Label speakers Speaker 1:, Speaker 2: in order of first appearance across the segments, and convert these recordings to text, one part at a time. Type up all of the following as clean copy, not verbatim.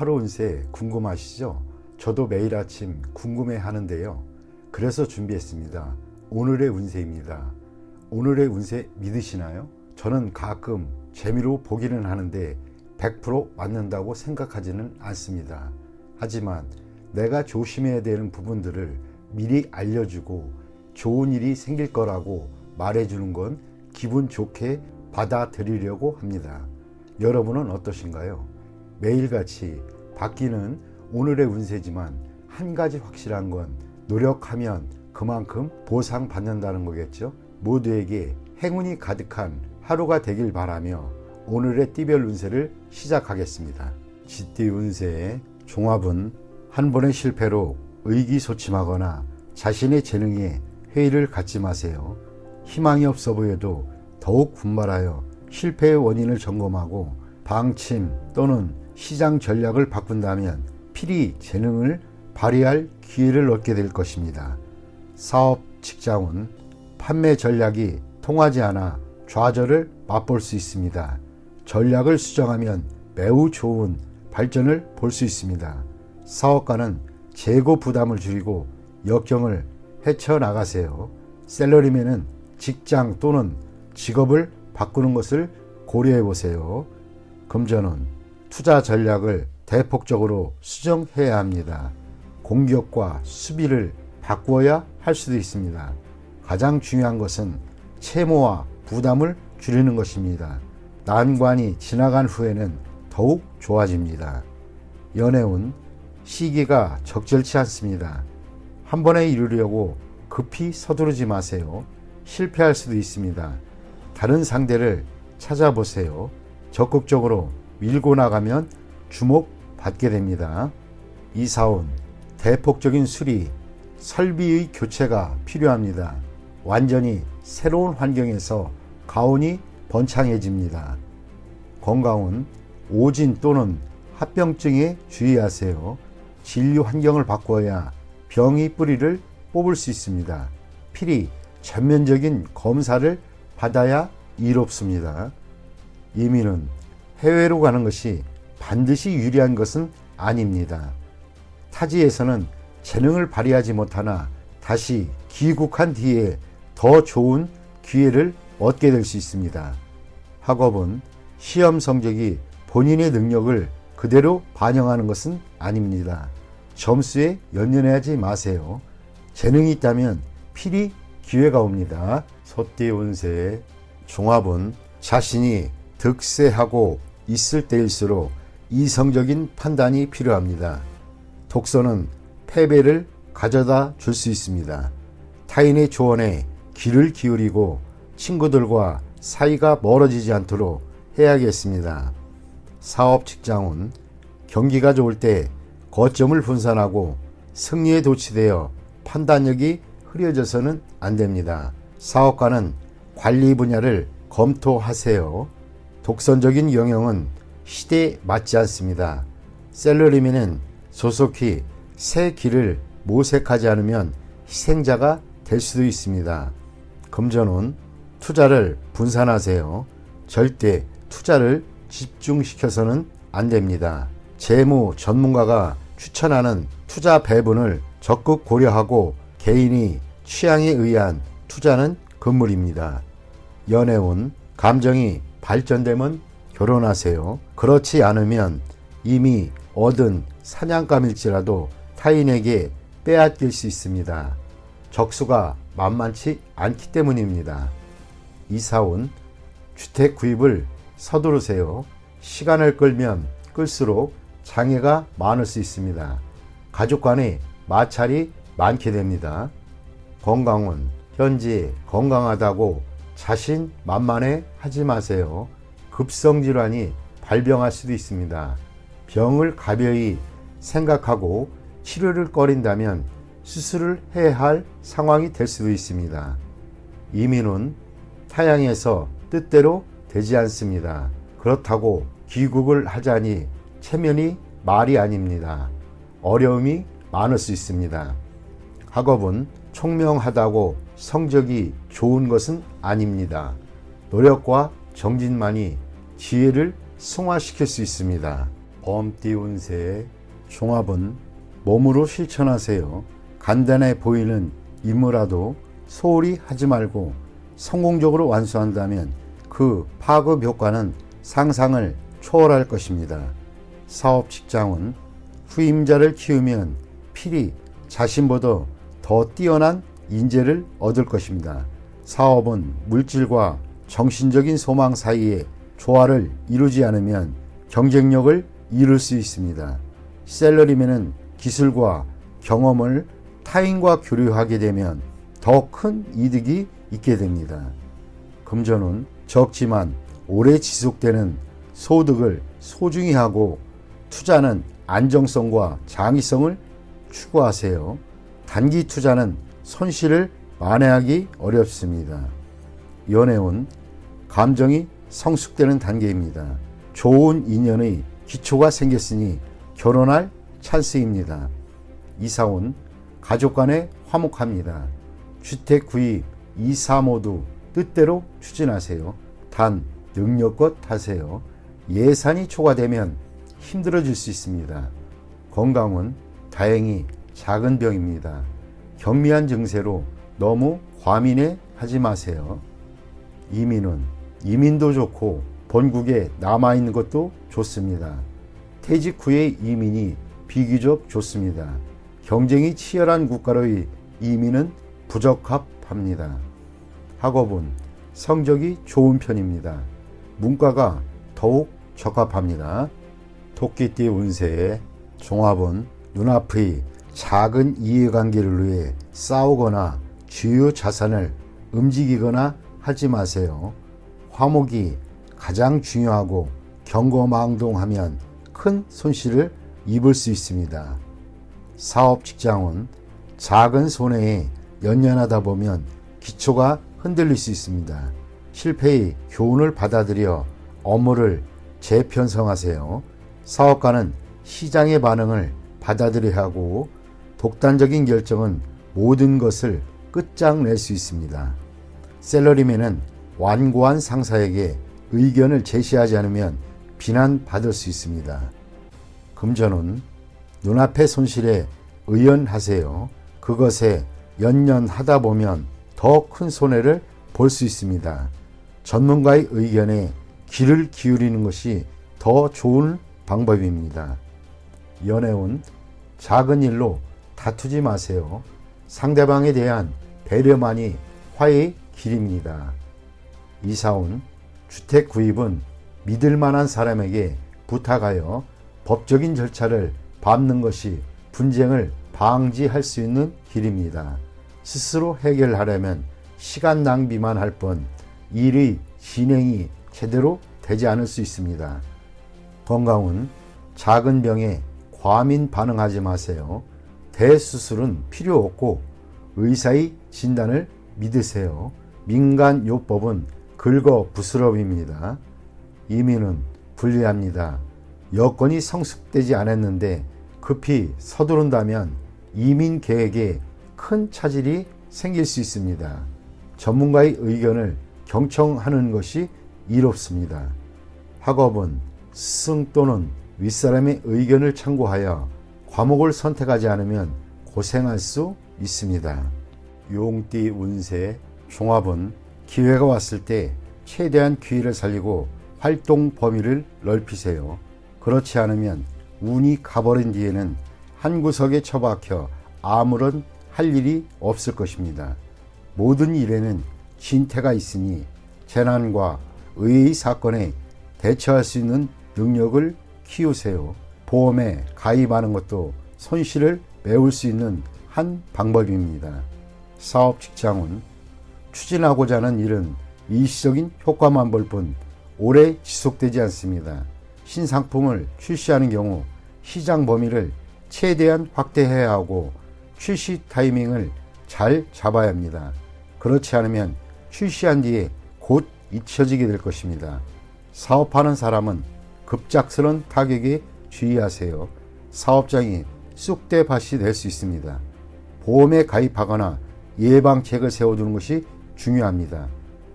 Speaker 1: 하루 운세 궁금하시죠? 저도 매일 아침 궁금해 하는데요. 그래서 준비했습니다. 오늘의 운세입니다. 오늘의 운세 믿으시나요? 저는 가끔 재미로 보기는 하는데 100% 맞는다고 생각하지는 않습니다. 하지만 내가 조심해야 되는 부분들을 미리 알려주고 좋은 일이 생길 거라고 말해주는 건 기분 좋게 받아들이려고 합니다. 여러분은 어떠신가요? 매일같이 바뀌는 오늘의 운세지만 한 가지 확실한 건 노력하면 그만큼 보상받는다는 거겠죠. 모두에게 행운이 가득한 하루가 되길 바라며 오늘의 띠별 운세를 시작하겠습니다. 쥐띠 운세의 종합은 한 번의 실패로 의기소침하거나 자신의 재능에 회의를 갖지 마세요. 희망이 없어 보여도 더욱 분발하여 실패의 원인을 점검하고 방침 또는 시장 전략을 바꾼다면 필히 재능을 발휘할 기회를 얻게 될 것입니다. 사업, 직장은 판매 전략이 통하지 않아 좌절을 맛볼 수 있습니다. 전략을 수정하면 매우 좋은 발전을 볼 수 있습니다. 사업가는 재고 부담을 줄이고 역경을 헤쳐나가세요. 샐러리맨은 직장 또는 직업을 바꾸는 것을 고려해 보세요. 금전은 투자 전략을 대폭적으로 수정해야 합니다. 공격과 수비를 바꾸어야 할 수도 있습니다. 가장 중요한 것은 채무와 부담을 줄이는 것입니다. 난관이 지나간 후에는 더욱 좋아집니다. 연애운 시기가 적절치 않습니다. 한 번에 이루려고 급히 서두르지 마세요. 실패할 수도 있습니다. 다른 상대를 찾아보세요. 적극적으로 밀고 나가면 주목받게 됩니다. 이사운 대폭적인 수리, 설비의 교체가 필요합니다. 완전히 새로운 환경에서 가온이 번창해집니다. 건강은 오진 또는 합병증에 주의하세요. 진료 환경을 바꿔야 병이 뿌리를 뽑을 수 있습니다. 필히 전면적인 검사를 받아야 이롭습니다. 예민은 해외로 가는 것이 반드시 유리한 것은 아닙니다. 타지에서는 재능을 발휘하지 못하나 다시 귀국한 뒤에 더 좋은 기회를 얻게 될 수 있습니다. 학업은 시험 성적이 본인의 능력을 그대로 반영하는 것은 아닙니다. 점수에 연연하지 마세요. 재능이 있다면 필히 기회가 옵니다. 소띠 운세의 종합은 자신이 득세하고 있을 때일수록 이성적인 판단이 필요합니다. 독서는 패배를 가져다 줄 수 있습니다. 타인의 조언에 귀를 기울이고 친구들과 사이가 멀어지지 않도록 해야겠습니다. 사업, 직장은 경기가 좋을 때 거점을 분산하고 승리에 도취되어 판단력이 흐려져서는 안 됩니다. 사업가는 관리 분야를 검토하세요. 독선적인 영역은 시대에 맞지 않습니다. 샐러리맨은 소속히 새 길을 모색하지 않으면 희생자가 될 수도 있습니다. 금전은 투자를 분산하세요. 절대 투자를 집중시켜서는 안 됩니다. 재무 전문가가 추천하는 투자 배분을 적극 고려하고 개인이 취향에 의한 투자는 금물입니다. 연애운 감정이 발전되면 결혼하세요. 그렇지 않으면 이미 얻은 사냥감일지라도 타인에게 빼앗길 수 있습니다. 적수가 만만치 않기 때문입니다. 이사운 주택 구입을 서두르세요. 시간을 끌면 끌수록 장애가 많을 수 있습니다. 가족 간의 마찰이 많게 됩니다. 건강은 현재 건강하다고 자신만만해 하지 마세요. 급성질환이 발병할 수도 있습니다. 병을 가벼이 생각하고 치료를 꺼린다면 수술을 해야 할 상황이 될 수도 있습니다. 이민은 타향에서 뜻대로 되지 않습니다. 그렇다고 귀국을 하자니 체면이 말이 아닙니다. 어려움이 많을 수 있습니다. 학업은 총명하다고 성적이 좋은 것은 아닙니다. 노력과 정진만이 지혜를 승화시킬 수 있습니다. 범띠 운세의 종합은 몸으로 실천하세요. 간단해 보이는 임무라도 소홀히 하지 말고 성공적으로 완수한다면 그 파급 효과는 상상을 초월할 것입니다. 사업 직장은 후임자를 키우면 필히 자신보다 더 뛰어난 인재를 얻을 것입니다. 사업은 물질과 정신적인 소망 사이에 조화를 이루지 않으면 경쟁력을 잃을 수 있습니다. 셀러리맨은 기술과 경험을 타인과 교류하게 되면 더 큰 이득이 있게 됩니다. 금전은 적지만 오래 지속되는 소득을 소중히 하고 투자는 안정성과 장기성을 추구하세요. 단기 투자는 손실을 만회하기 어렵습니다. 연애운 감정이 성숙되는 단계입니다. 좋은 인연의 기초가 생겼으니 결혼할 찬스입니다. 이사운 가족 간에 화목합니다. 주택 구입, 이사 모두 뜻대로 추진하세요. 단 능력껏 하세요. 예산이 초과되면 힘들어질 수 있습니다. 건강은 다행히 작은 병입니다. 경미한 증세로 너무 과민해 하지 마세요. 이민은 이민도 좋고 본국에 남아있는 것도 좋습니다. 퇴직 후의 이민이 비교적 좋습니다. 경쟁이 치열한 국가로의 이민은 부적합합니다. 학업은 성적이 좋은 편입니다. 문과가 더욱 적합합니다. 토끼띠 운세의 종합은 눈앞의 작은 이해관계를 위해 싸우거나 주요 자산을 움직이거나 하지 마세요. 화목이 가장 중요하고 경거망동하면 큰 손실을 입을 수 있습니다. 사업 직장은 작은 손해에 연연하다 보면 기초가 흔들릴 수 있습니다. 실패의 교훈을 받아들여 업무를 재편성하세요. 사업가는 시장의 반응을 받아들여야 하고 독단적인 결정은 모든 것을 끝장낼 수 있습니다. 셀러리맨은 완고한 상사에게 의견을 제시하지 않으면 비난받을 수 있습니다. 금전은 눈앞의 손실에 의연하세요. 그것에 연연하다 보면 더 큰 손해를 볼 수 있습니다. 전문가의 의견에 귀를 기울이는 것이 더 좋은 방법입니다. 연애운 작은 일로 다투지 마세요. 상대방에 대한 배려만이 화해의 길입니다. 이사운 주택 구입은 믿을 만한 사람에게 부탁하여 법적인 절차를 밟는 것이 분쟁을 방지할 수 있는 길입니다. 스스로 해결하려면 시간 낭비만 할 뿐 일의 진행이 제대로 되지 않을 수 있습니다. 건강은 작은 병에 과민 반응하지 마세요. 대수술은 필요 없고 의사의 진단을 믿으세요. 민간요법은 긁어부스럼입니다. 이민은 불리합니다. 여건이 성숙되지 않았는데 급히 서두른다면 이민 계획에 큰 차질이 생길 수 있습니다. 전문가의 의견을 경청하는 것이 이롭습니다. 학업은 스승 또는 윗사람의 의견을 참고하여 과목을 선택하지 않으면 고생할 수 있습니다. 용띠 운세 종합은 기회가 왔을 때 최대한 기회를 살리고 활동 범위를 넓히세요. 그렇지 않으면 운이 가버린 뒤에는 한 구석에 처박혀 아무런 할 일이 없을 것입니다. 모든 일에는 진퇴가 있으니 재난과 의외의 사건에 대처할 수 있는 능력을 키우세요. 보험에 가입하는 것도 손실을 메울 수 있는 한 방법입니다. 사업 직장은 추진하고자 하는 일은 일시적인 효과만 볼 뿐 오래 지속되지 않습니다. 신상품을 출시하는 경우 시장 범위를 최대한 확대해야 하고 출시 타이밍을 잘 잡아야 합니다. 그렇지 않으면 출시한 뒤에 곧 잊혀지게 될 것입니다. 사업하는 사람은 급작스런 타격에 주의하세요. 사업장이 쑥대밭이 될 수 있습니다. 보험에 가입하거나 예방책을 세워두는 것이 중요합니다.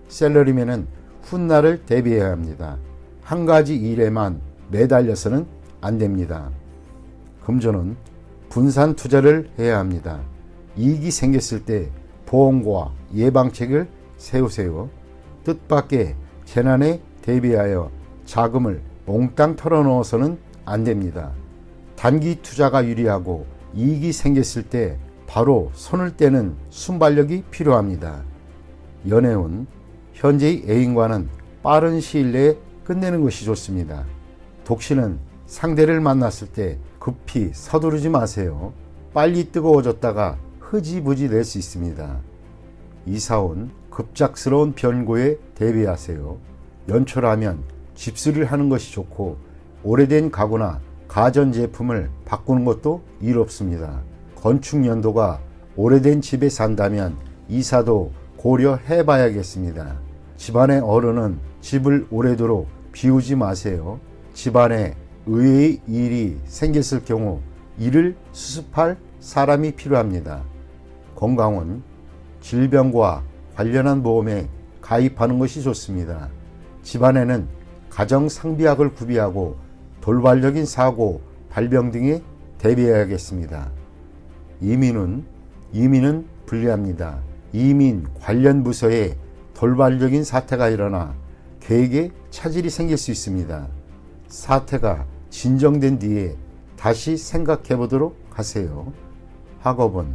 Speaker 1: 셀러리맨은 훗날을 대비해야 합니다. 한 가지 일에만 매달려서는 안 됩니다. 금전은 분산 투자를 해야 합니다. 이익이 생겼을 때 보험과 예방책을 세우세요. 뜻밖의 재난에 대비하여 자금을 몽땅 털어넣어서는 안 됩니다. 단기 투자가 유리하고 이익이 생겼을 때 바로 손을 떼는 순발력이 필요합니다. 연애운 현재의 애인과는 빠른 시일 내에 끝내는 것이 좋습니다. 독신은 상대를 만났을 때 급히 서두르지 마세요. 빨리 뜨거워졌다가 흐지부지 될 수 있습니다. 이사온 급작스러운 변고에 대비하세요. 연초라면 집수를 하는 것이 좋고 오래된 가구나 가전제품을 바꾸는 것도 일 없습니다. 건축연도가 오래된 집에 산다면 이사도 고려해 봐야겠습니다. 집안의 어른은 집을 오래도록 비우지 마세요. 집안에 의외의 일이 생겼을 경우 이를 수습할 사람이 필요합니다. 건강은 질병과 관련한 보험에 가입하는 것이 좋습니다. 집안에는 가정상비약을 구비하고 돌발적인 사고, 발병 등에 대비해야겠습니다. 이민은 불리합니다. 이민 관련 부서에 돌발적인 사태가 일어나 계획에 차질이 생길 수 있습니다. 사태가 진정된 뒤에 다시 생각해 보도록 하세요. 학업은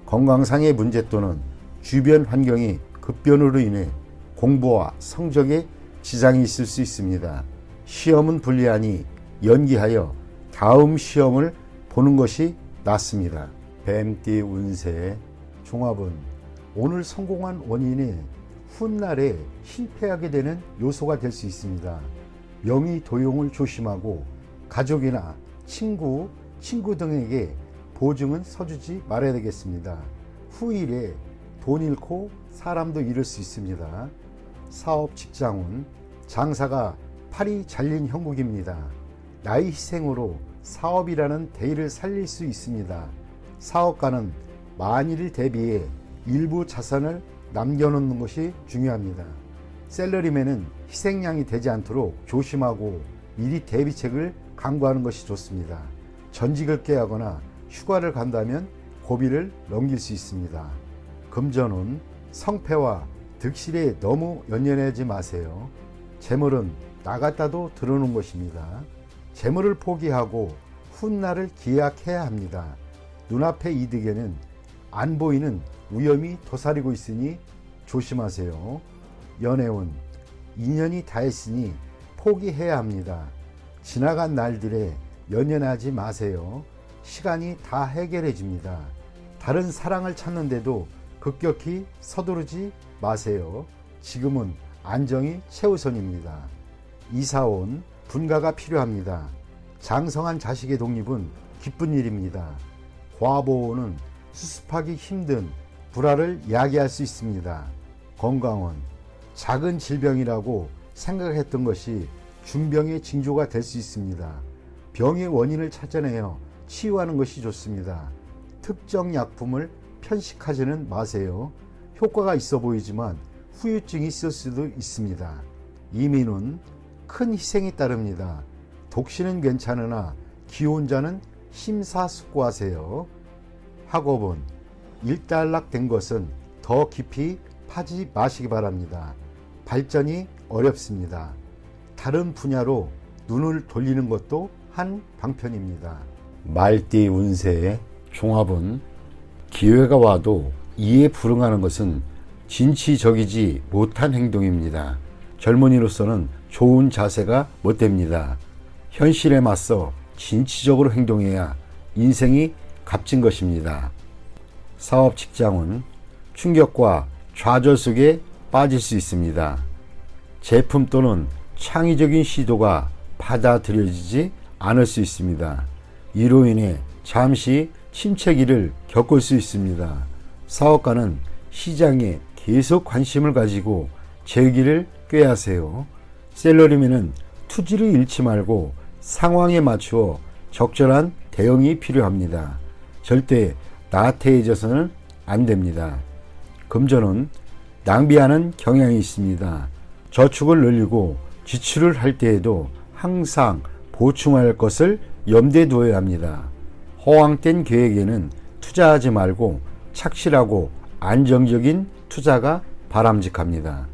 Speaker 1: 건강상의 문제 또는 주변 환경이 급변으로 인해 공부와 성적에 지장이 있을 수 있습니다. 시험은 불리하니 연기하여 다음 시험을 보는 것이 낫습니다. 뱀띠 운세 종합은 오늘 성공한 원인이 훗날에 실패하게 되는 요소가 될 수 있습니다. 명의 도용을 조심하고 가족이나 친구 등에게 보증은 서주지 말아야 되겠습니다. 후일에 돈 잃고 사람도 잃을 수 있습니다. 사업 직장운 장사가 팔이 잘린 형국입니다. 나의 희생으로 사업이라는 대의를 살릴 수 있습니다. 사업가는 만일을 대비해 일부 자산을 남겨놓는 것이 중요합니다. 셀러리맨은 희생양이 되지 않도록 조심하고 미리 대비책을 강구하는 것이 좋습니다. 전직을 깨하거나 휴가를 간다면 고비를 넘길 수 있습니다. 금전운 성패와 득실에 너무 연연하지 마세요. 재물은 나갔다도 들어오는 것입니다. 재물을 포기하고 훗날을 기약해야 합니다. 눈앞의 이득에는 안 보이는 위험이 도사리고 있으니 조심하세요. 연애운 인연이 다했으니 포기해야 합니다. 지나간 날들에 연연하지 마세요. 시간이 다 해결해 줍니다. 다른 사랑을 찾는데도 급격히 서두르지 마세요. 지금은 안정이 최우선입니다. 이사온 분가가 필요합니다. 장성한 자식의 독립은 기쁜 일입니다. 과보호는 수습하기 힘든 불화를 야기할 수 있습니다. 건강은 작은 질병이라고 생각했던 것이 중병의 징조가 될 수 있습니다. 병의 원인을 찾아내어 치유하는 것이 좋습니다. 특정 약품을 편식하지는 마세요. 효과가 있어 보이지만 후유증이 있을 수도 있습니다. 이민은 큰 희생이 따릅니다. 독신은 괜찮으나 기혼자는 심사숙고하세요. 학업은 일단락된 것은 더 깊이 파지 마시기 바랍니다. 발전이 어렵습니다. 다른 분야로 눈을 돌리는 것도 한 방편입니다. 말띠 운세의 종합은 기회가 와도 이에 불응하는 것은 진취적이지 못한 행동입니다. 젊은이로서는 좋은 자세가 못됩니다. 현실에 맞서 진취적으로 행동해야 인생이 값진 것입니다. 사업 직장은 충격과 좌절 속에 빠질 수 있습니다. 제품 또는 창의적인 시도가 받아들여지지 않을 수 있습니다. 이로 인해 잠시 침체기를 겪을 수 있습니다. 사업가는 시장에 계속 관심을 가지고 재기를 꾀하세요. 셀러리맨은 투지를 잃지 말고 상황에 맞추어 적절한 대응이 필요합니다. 절대 나태해져서는 안 됩니다. 금전은 낭비하는 경향이 있습니다. 저축을 늘리고 지출을 할 때에도 항상 보충할 것을 염두에 두어야 합니다. 허황된 계획에는 투자하지 말고 착실하고 안정적인 투자가 바람직합니다.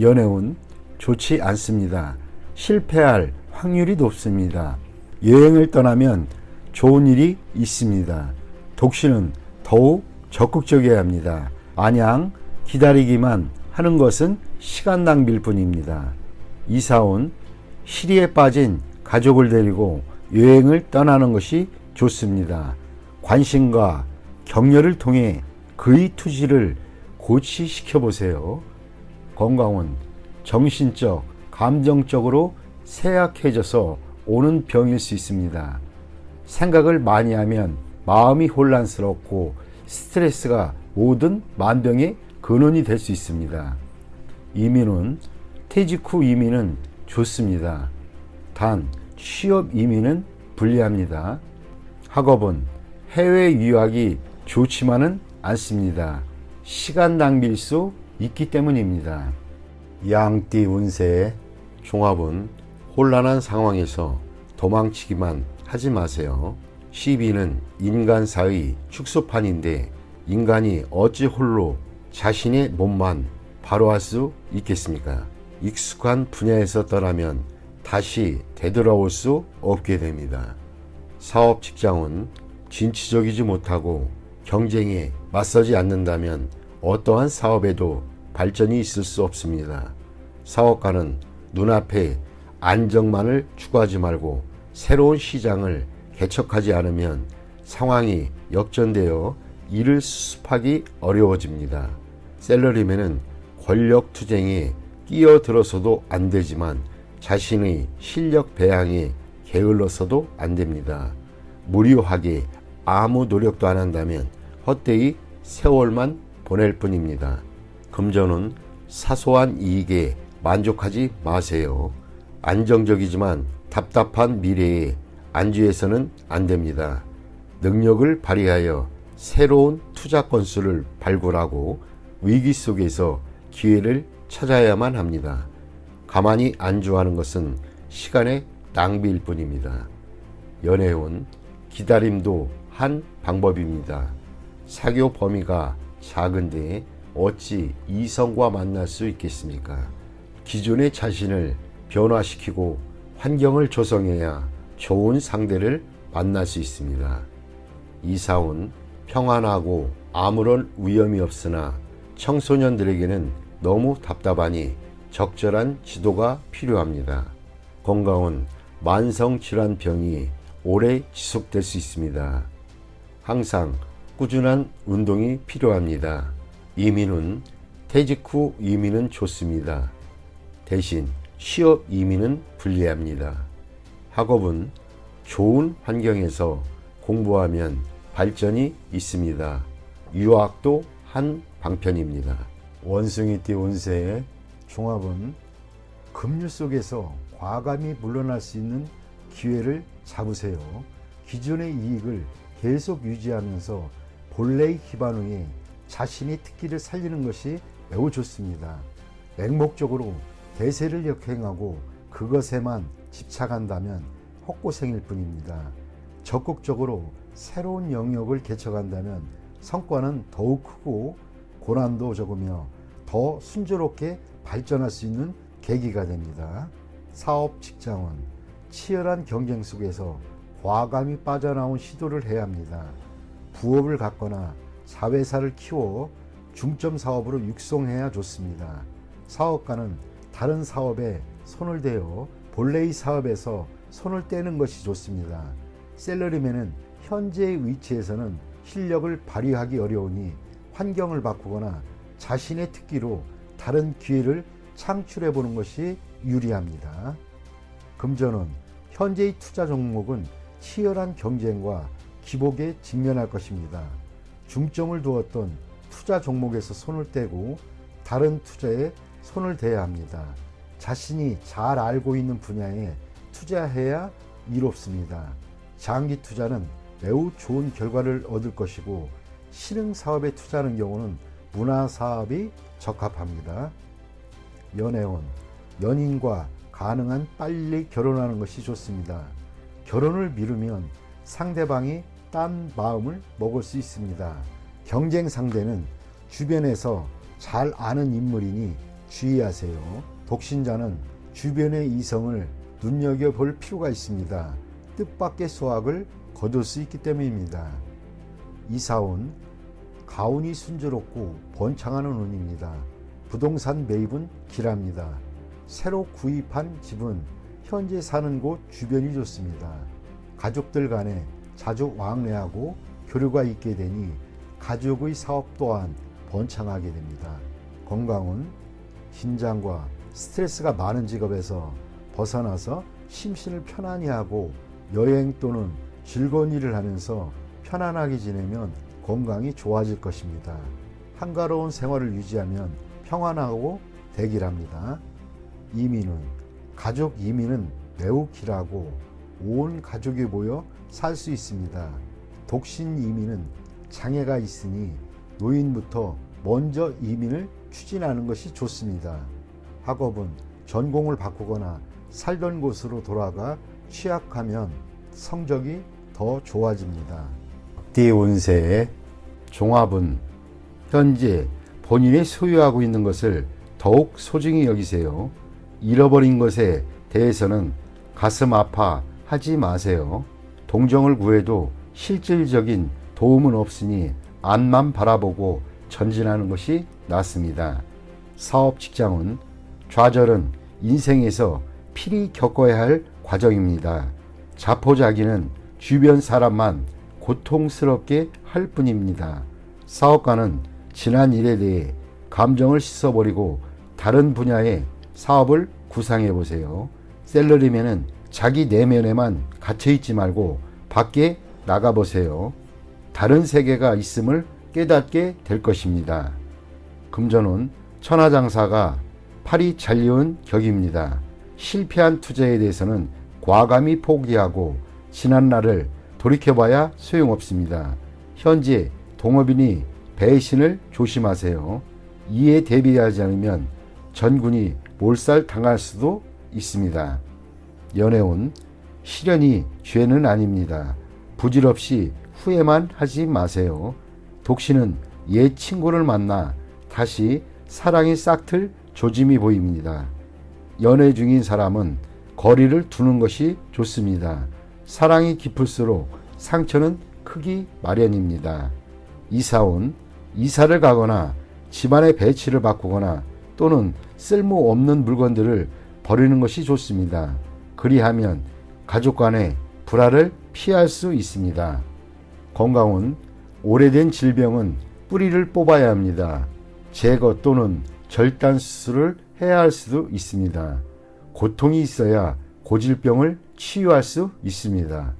Speaker 1: 연애운 좋지 않습니다. 실패할 확률이 높습니다. 여행을 떠나면 좋은 일이 있습니다. 독신은 더욱 적극적이어야 합니다. 마냥 기다리기만 하는 것은 시간 낭비일 뿐입니다. 이사온 시리에 빠진 가족을 데리고 여행을 떠나는 것이 좋습니다. 관심과 격려를 통해 그의 투지를 고취시켜 보세요. 건강은 정신적, 감정적으로 쇠약해져서 오는 병일 수 있습니다. 생각을 많이 하면 마음이 혼란스럽고 스트레스가 모든 만병의 근원이 될 수 있습니다. 이민은 퇴직 후 이민은 좋습니다. 단 취업 이민은 불리합니다. 학업은 해외 유학이 좋지만은 않습니다. 시간 낭비일 수 있기 때문입니다. 양띠 운세의 종합은 혼란한 상황에서 도망치기만 하지 마세요. 시비는 인간사의 축소판인데 인간이 어찌 홀로 자신의 몸만 바로할 수 있겠습니까? 익숙한 분야에서 떠나면 다시 되돌아올 수 없게 됩니다. 사업 직장은 진취적이지 못하고 경쟁에 맞서지 않는다면 어떠한 사업에도 발전이 있을 수 없습니다. 사업가는 눈앞에 안정만을 추구하지 말고 새로운 시장을 개척하지 않으면 상황이 역전되어 일을 수습하기 어려워집니다. 셀러리맨은 권력 투쟁에 끼어들어서도 안 되지만 자신의 실력 배양에 게을러서도 안 됩니다. 무료하게 아무 노력도 안 한다면 헛되이 세월만 보낼 뿐입니다. 금전은 사소한 이익에 만족하지 마세요. 안정적이지만 답답한 미래에 안주해서는 안 됩니다. 능력을 발휘하여 새로운 투자 건수를 발굴하고 위기 속에서 기회를 찾아야만 합니다. 가만히 안주하는 것은 시간의 낭비일 뿐입니다. 연애운 기다림도 한 방법입니다. 사교 범위가 작은데 어찌 이성과 만날 수 있겠습니까? 기존의 자신을 변화시키고 환경을 조성해야 좋은 상대를 만날 수 있습니다. 이사온 평안하고 아무런 위험이 없으나 청소년들에게는 너무 답답하니 적절한 지도가 필요합니다. 건강은 만성질환병이 오래 지속될 수 있습니다. 항상 꾸준한 운동이 필요합니다. 이민은 퇴직 후 이민은 좋습니다. 대신 취업 이민은 불리합니다. 학업은 좋은 환경에서 공부하면 발전이 있습니다. 유학도 한 방편입니다. 원숭이띠 운세의 종합은 급류 속에서 과감히 물러날 수 있는 기회를 잡으세요. 기존의 이익을 계속 유지하면서 본래의 기반 위에 자신의 특기를 살리는 것이 매우 좋습니다. 맹목적으로 대세를 역행하고 그것에만 집착한다면 헛고생일 뿐입니다. 적극적으로 새로운 영역을 개척한다면 성과는 더욱 크고 고난도 적으며 더 순조롭게 발전할 수 있는 계기가 됩니다. 사업 직장은 치열한 경쟁 속에서 과감히 빠져나온 시도를 해야 합니다. 부업을 갖거나 자회사를 키워 중점 사업으로 육성해야 좋습니다. 사업가는 다른 사업에 손을 대어 본래의 사업에서 손을 떼는 것이 좋습니다. 셀러리맨은 현재의 위치에서는 실력을 발휘하기 어려우니 환경을 바꾸거나 자신의 특기로 다른 기회를 창출해 보는 것이 유리합니다. 금전은 현재의 투자 종목은 치열한 경쟁과 기복에 직면할 것입니다. 중점을 두었던 투자 종목에서 손을 떼고 다른 투자에 손을 대야 합니다. 자신이 잘 알고 있는 분야에 투자해야 이롭습니다. 장기 투자는 매우 좋은 결과를 얻을 것이고 실행 사업에 투자하는 경우는 문화 사업이 적합합니다. 연애운 연인과 가능한 빨리 결혼하는 것이 좋습니다. 결혼을 미루면 상대방이 딴 마음을 먹을 수 있습니다. 경쟁 상대는 주변에서 잘 아는 인물이니 주의하세요. 독신자는 주변의 이성을 눈여겨볼 필요가 있습니다. 뜻밖의 수확을 거둘 수 있기 때문입니다. 이사운, 가운이 순조롭고 번창하는 운입니다. 부동산 매입은 길합니다. 새로 구입한 집은 현재 사는 곳 주변이 좋습니다. 가족들 간에 자주 왕래하고 교류가 있게 되니 가족의 사업 또한 번창하게 됩니다. 건강은 긴장과 스트레스가 많은 직업에서 벗어나서 심신을 편안히 하고 여행 또는 즐거운 일을 하면서 편안하게 지내면 건강이 좋아질 것입니다. 한가로운 생활을 유지하면 평안하고 대길합니다. 이민은 가족 이민은 매우 길하고 온 가족이 모여 살 수 있습니다. 독신 이민은 장애가 있으니 노인부터 먼저 이민을 추진하는 것이 좋습니다. 학업은 전공을 바꾸거나 살던 곳으로 돌아가 취약하면 성적이 더 좋아집니다. 띠 운세의 종합은 현재 본인이 소유하고 있는 것을 더욱 소중히 여기세요. 잃어버린 것에 대해서는 가슴 아파하지 마세요. 동정을 구해도 실질적인 도움은 없으니 앞만 바라보고 전진하는 것이 낫습니다. 사업 직장은 좌절은 인생에서 필히 겪어야 할 과정입니다. 자포자기는 주변 사람만 고통스럽게 할 뿐입니다. 사업가는 지난 일에 대해 감정을 씻어버리고 다른 분야의 사업을 구상해 보세요. 셀러리맨은 자기 내면에만 갇혀있지 말고 밖에 나가보세요. 다른 세계가 있음을 깨닫게 될 것입니다. 금전은 천하장사가 팔이 잘리운 격입니다. 실패한 투자에 대해서는 과감히 포기하고 지난 날을 돌이켜봐야 소용없습니다. 현재 동업인이 배신을 조심하세요. 이에 대비하지 않으면 전군이 몰살당할 수도 있습니다. 연애운 시련이 죄는 아닙니다. 부질없이 후회만 하지 마세요. 독신은 옛 친구를 만나 다시 사랑이 싹틀 조짐이 보입니다. 연애 중인 사람은 거리를 두는 것이 좋습니다. 사랑이 깊을수록 상처는 크기 마련입니다. 이사온 이사를 가거나 집안의 배치를 바꾸거나 또는 쓸모없는 물건들을 버리는 것이 좋습니다. 그리하면 가족 간의 불화를 피할 수 있습니다. 건강은 오래된 질병은 뿌리를 뽑아야 합니다. 제거 또는 절단 수술을 해야 할 수도 있습니다. 고통이 있어야 고질병을 치유할 수 있습니다.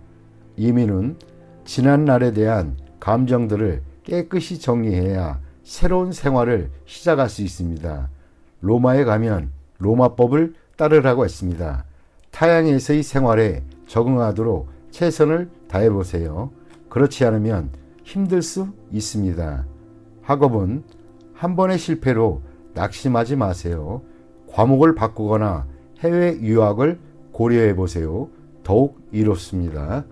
Speaker 1: 이민은 지난 날에 대한 감정들을 깨끗이 정리해야 새로운 생활을 시작할 수 있습니다. 로마에 가면 로마법을 따르라고 했습니다. 타양에서의 생활에 적응하도록 최선을 다해보세요. 그렇지 않으면 힘들 수 있습니다. 학업은 한 번의 실패로 낙심하지 마세요. 과목을 바꾸거나 해외 유학을 고려해 보세요. 더욱 이롭습니다.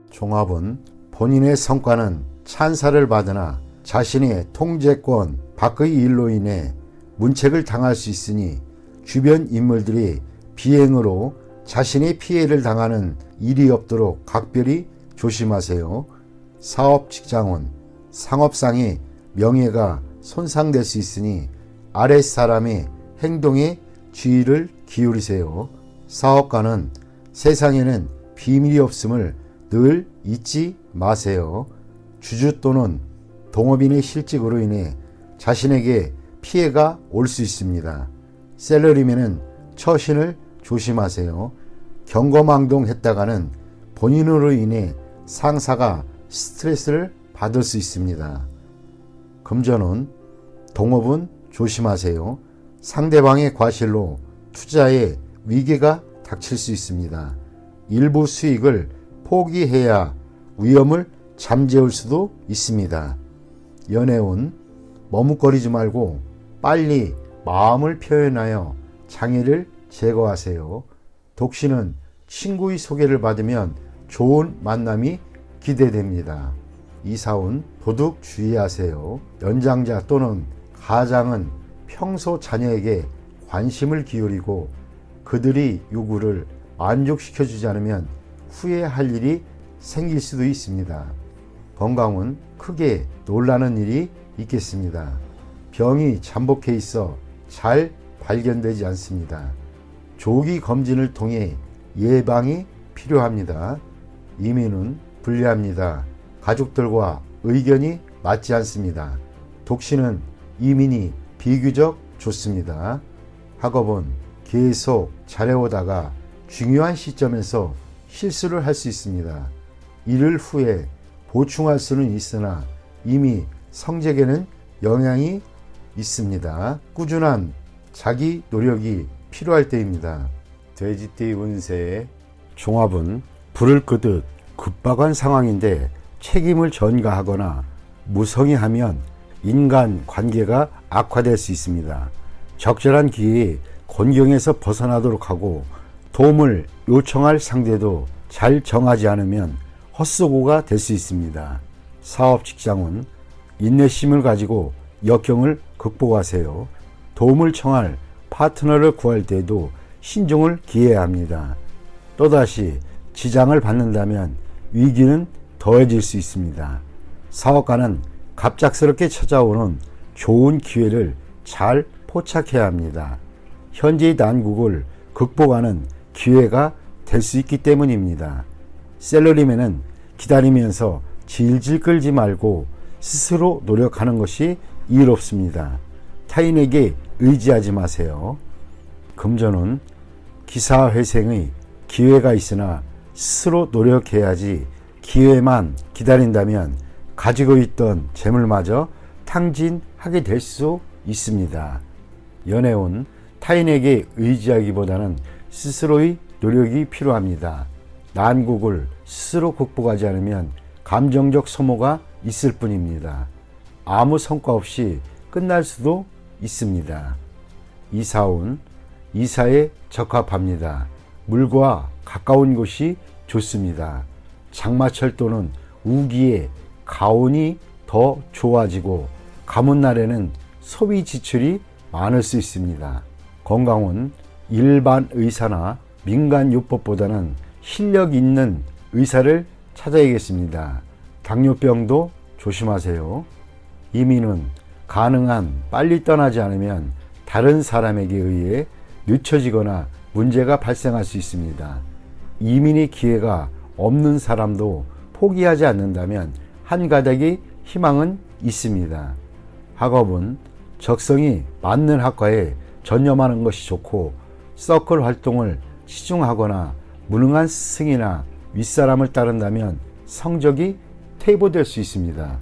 Speaker 1: 종합은 본인의 성과는 찬사를 받으나 자신의 통제권 밖의 일로 인해 문책을 당할 수 있으니 주변 인물들이 비행으로 자신이 피해를 당하는 일이 없도록 각별히 조심하세요. 사업 직장은 상업상의 명예가 손상될 수 있으니 아랫사람의 행동에 주의를 기울이세요. 사업가는 세상에는 비밀이 없음을 늘 잊지 마세요. 주주 또는 동업인의 실직으로 인해 자신에게 피해가 올 수 있습니다. 셀러리맨은 처신을 조심하세요. 경거망동했다가는 본인으로 인해 상사가 스트레스를 받을 수 있습니다. 금전은 동업은 조심하세요. 상대방의 과실로 투자에 위기가 닥칠 수 있습니다. 일부 수익을 포기해야 위험을 잠재울 수도 있습니다. 연애운 머뭇거리지 말고 빨리 마음을 표현하여 장애를 제거하세요. 독신은 친구의 소개를 받으면 좋은 만남이 기대됩니다. 이사운 도둑 주의하세요. 연장자 또는 가장은 평소 자녀에게 관심을 기울이고 그들의 요구를 만족시켜주지 않으면 후회할 일이 생길 수도 있습니다. 건강은 크게 놀라는 일이 있겠습니다. 병이 잠복해 있어 잘 발견되지 않습니다. 조기 검진을 통해 예방이 필요합니다. 이민은 불리합니다. 가족들과 의견이 맞지 않습니다. 독신은 이민이 비교적 좋습니다. 학업은 계속 잘해오다가 중요한 시점에서 실수를 할 수 있습니다. 이를 후에 보충할 수는 있으나 이미 성적에는 영향이 있습니다. 꾸준한 자기 노력이 필요할 때입니다. 돼지띠 운세 종합은 불을 끄듯 급박한 상황인데 책임을 전가하거나 무성의하면 인간 관계가 악화될 수 있습니다. 적절한 기회에 곤경에서 벗어나도록 하고 도움을 요청할 상대도 잘 정하지 않으면 헛수고가 될 수 있습니다. 사업 직장은 인내심을 가지고 역경을 극복하세요. 도움을 청할 파트너를 구할 때에도 신중을 기해야 합니다. 또다시 지장을 받는다면 위기는 더해질 수 있습니다. 사업가는 갑작스럽게 찾아오는 좋은 기회를 잘 포착해야 합니다. 현재의 난국을 극복하는 기회가 될 수 있기 때문입니다. 샐러리맨은 기다리면서 질질 끌지 말고 스스로 노력하는 것이 이롭습니다. 타인에게 의지하지 마세요. 금전은 기사회생의 기회가 있으나 스스로 노력해야지 기회만 기다린다면 가지고 있던 재물마저 탕진하게 될 수 있습니다. 연애운 타인에게 의지하기보다는 스스로의 노력이 필요합니다. 난국을 스스로 극복하지 않으면 감정적 소모가 있을 뿐입니다. 아무 성과 없이 끝날 수도 있습니다. 이사운 이사에 적합합니다. 물과 가까운 곳이 좋습니다. 장마철 또는 우기에 가온이 더 좋아지고 가뭄 날에는 소비 지출이 많을 수 있습니다. 건강은 일반 의사나 민간요법보다는 실력 있는 의사를 찾아야겠습니다. 당뇨병도 조심하세요. 이민은 가능한 빨리 떠나지 않으면 다른 사람에게 의해 늦춰지거나 문제가 발생할 수 있습니다. 이민의 기회가 없는 사람도 포기하지 않는다면 한 가닥의 희망은 있습니다. 학업은 적성이 맞는 학과에 전념하는 것이 좋고 서클 활동을 치중하거나 무능한 스승이나 윗사람을 따른다면 성적이 퇴보될 수 있습니다.